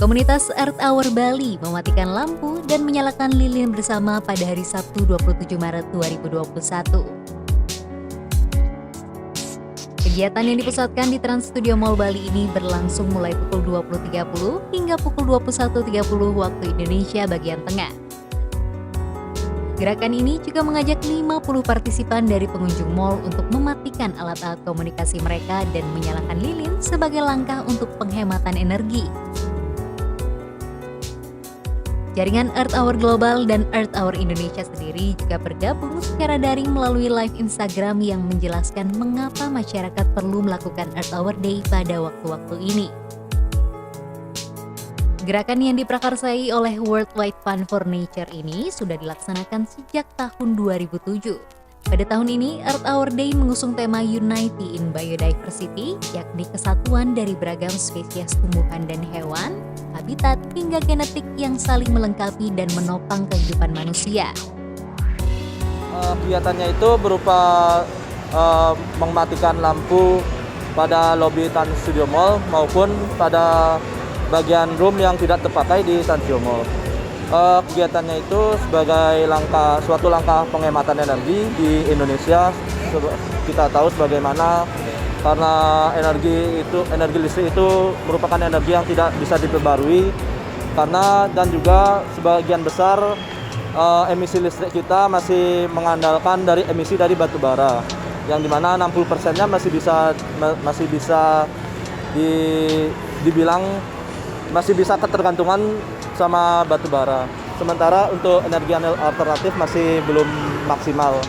Komunitas Earth Hour Bali mematikan lampu dan menyalakan lilin bersama pada hari Sabtu 27 Maret 2021. Kegiatan yang dipusatkan di Trans Studio Mall Bali ini berlangsung mulai pukul 20.30 hingga pukul 21.30 waktu Indonesia bagian tengah. Gerakan ini juga mengajak 50 partisipan dari pengunjung mall untuk mematikan alat-alat komunikasi mereka dan menyalakan lilin sebagai langkah untuk penghematan energi. Jaringan Earth Hour Global dan Earth Hour Indonesia sendiri juga bergabung secara daring melalui live Instagram yang menjelaskan mengapa masyarakat perlu melakukan Earth Hour Day pada waktu-waktu ini. Gerakan yang diprakarsai oleh World Wide Fund for Nature ini sudah dilaksanakan sejak tahun 2007. Pada tahun ini, Earth Hour Day mengusung tema Unity in Biodiversity, yakni kesatuan dari beragam spesies tumbuhan dan hewan, habitat, hingga genetik yang saling melengkapi dan menopang kehidupan manusia. Kegiatannya itu berupa mematikan lampu pada lobi Trans Studio Mall maupun pada bagian room yang tidak terpakai di Trans Studio Mall. Kegiatannya itu sebagai suatu langkah penghematan energi di Indonesia. Kita tahu sebagaimana karena energi listrik itu merupakan energi yang tidak bisa diperbarui dan juga sebagian besar emisi listrik kita masih mengandalkan dari emisi dari batu bara, yang dimana 60%-nya dibilang masih bisa ketergantungan sama batu bara. Sementara untuk energi alternatif masih belum maksimal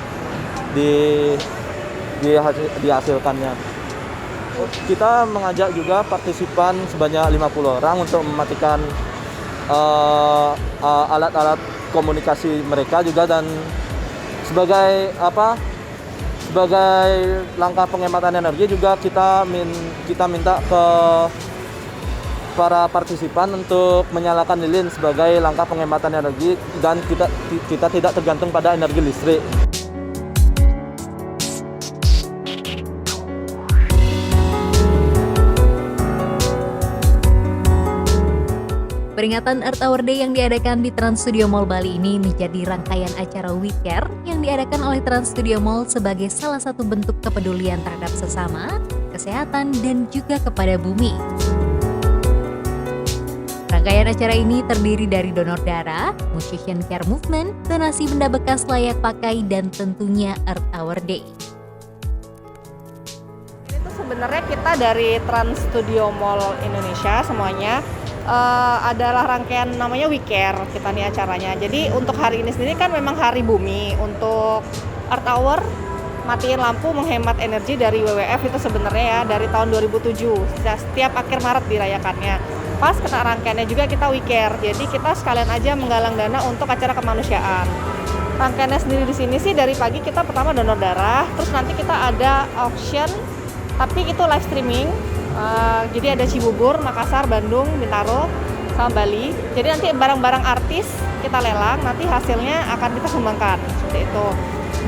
dihasilkannya. Kita mengajak juga partisipan sebanyak 50 orang untuk mematikan alat-alat komunikasi mereka juga, dan sebagai langkah penghematan energi juga kita minta ke para partisipan untuk menyalakan lilin sebagai langkah penghematan energi dan kita tidak tergantung pada energi listrik. Peringatan Earth Hour Day yang diadakan di Trans Studio Mall Bali ini menjadi rangkaian acara We Care yang diadakan oleh Trans Studio Mall sebagai salah satu bentuk kepedulian terhadap sesama, kesehatan, dan juga kepada bumi. Rangkaian acara ini terdiri dari donor darah, Musician Care Movement, donasi benda bekas layak pakai, dan tentunya Earth Hour Day. Ini tuh sebenarnya kita dari Trans Studio Mall Indonesia semuanya adalah rangkaian namanya We Care kita nih acaranya. Jadi untuk hari ini sendiri kan memang hari bumi. Untuk Earth Hour matiin lampu menghemat energi dari WWF itu sebenarnya ya dari tahun 2007. Setiap akhir Maret dirayakannya. Pas kena rangkaiannya juga kita We Care. Jadi kita sekalian aja menggalang dana untuk acara kemanusiaan. Rangkaiannya sendiri di sini sih dari pagi kita pertama donor darah, terus nanti kita ada auction tapi itu live streaming. Jadi ada Cibubur, Makassar, Bandung, Bintaro, sama Bali. Jadi nanti barang-barang artis kita lelang, nanti hasilnya akan kita sumbangkan seperti itu.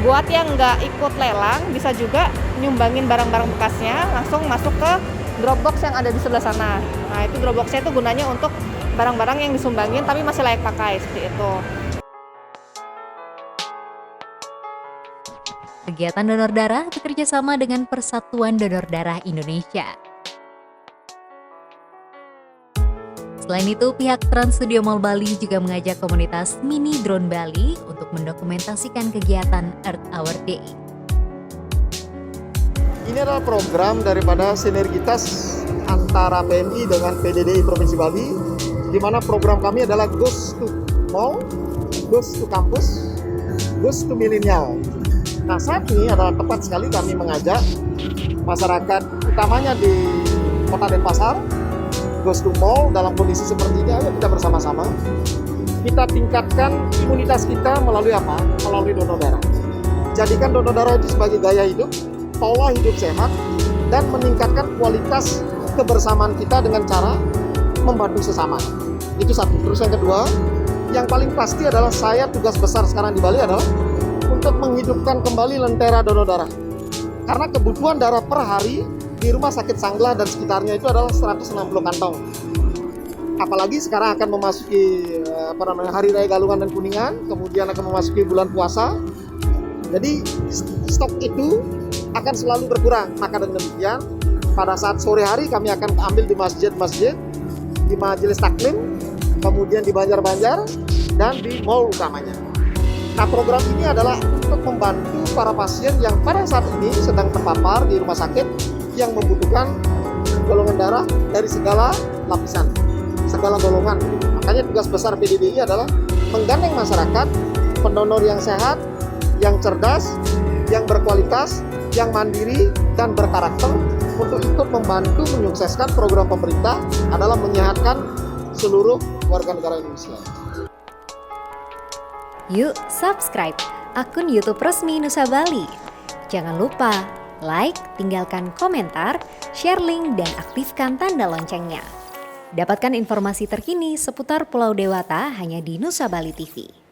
Buat yang nggak ikut lelang bisa juga nyumbangin barang-barang bekasnya langsung masuk ke Dropbox yang ada di sebelah sana. Nah itu Dropboxnya itu gunanya untuk barang-barang yang disumbangin tapi masih layak pakai seperti itu. Kegiatan donor darah bekerja sama dengan Persatuan Donor Darah Indonesia. Selain itu, pihak Trans Studio Mall Bali juga mengajak komunitas Mini Drone Bali untuk mendokumentasikan kegiatan Earth Hour Day. Ini adalah program daripada sinergitas antara PMI dengan PDDI Provinsi Bali, di mana program kami adalah Goes to Mall, Goes to Campus, Goes to Millennial. Nah saat ini adalah tepat sekali kami mengajak masyarakat utamanya di Kota Denpasar, Goes to Mall dalam kondisi seperti ini. Ayo kita bersama-sama kita tingkatkan imunitas kita melalui apa? Melalui donor darah. Jadikan donor darah itu sebagai gaya hidup, pola hidup sehat, dan meningkatkan kualitas kebersamaan kita dengan cara membantu sesama. Itu satu. Terus yang kedua, yang paling pasti adalah tugas besar sekarang di Bali adalah untuk menghidupkan kembali lentera donor darah. Karena kebutuhan darah per hari di Rumah Sakit Sanglah dan sekitarnya itu adalah 160 kantong. apalagi sekarang akan memasuki Hari Raya Galungan dan Kuningan, kemudian akan memasuki bulan puasa. Jadi stok itu akan selalu berkurang. Maka dengan demikian, pada saat sore hari kami akan ambil di masjid-masjid, di majelis taklim, kemudian di Banjar-Banjar, dan di mall utamanya. Nah, program ini adalah untuk membantu para pasien yang pada saat ini sedang terpapar di rumah sakit yang membutuhkan golongan darah dari segala lapisan, segala golongan. Makanya tugas besar PDDI adalah menggandeng masyarakat, pendonor yang sehat, yang cerdas, yang berkualitas, yang mandiri, dan berkarakter untuk ikut membantu menyukseskan program pemerintah adalah menyehatkan seluruh warga negara Indonesia. Yuk subscribe akun YouTube resmi Nusa Bali. Jangan lupa like, tinggalkan komentar, share link, dan aktifkan tanda loncengnya. Dapatkan informasi terkini seputar Pulau Dewata hanya di Nusa Bali TV.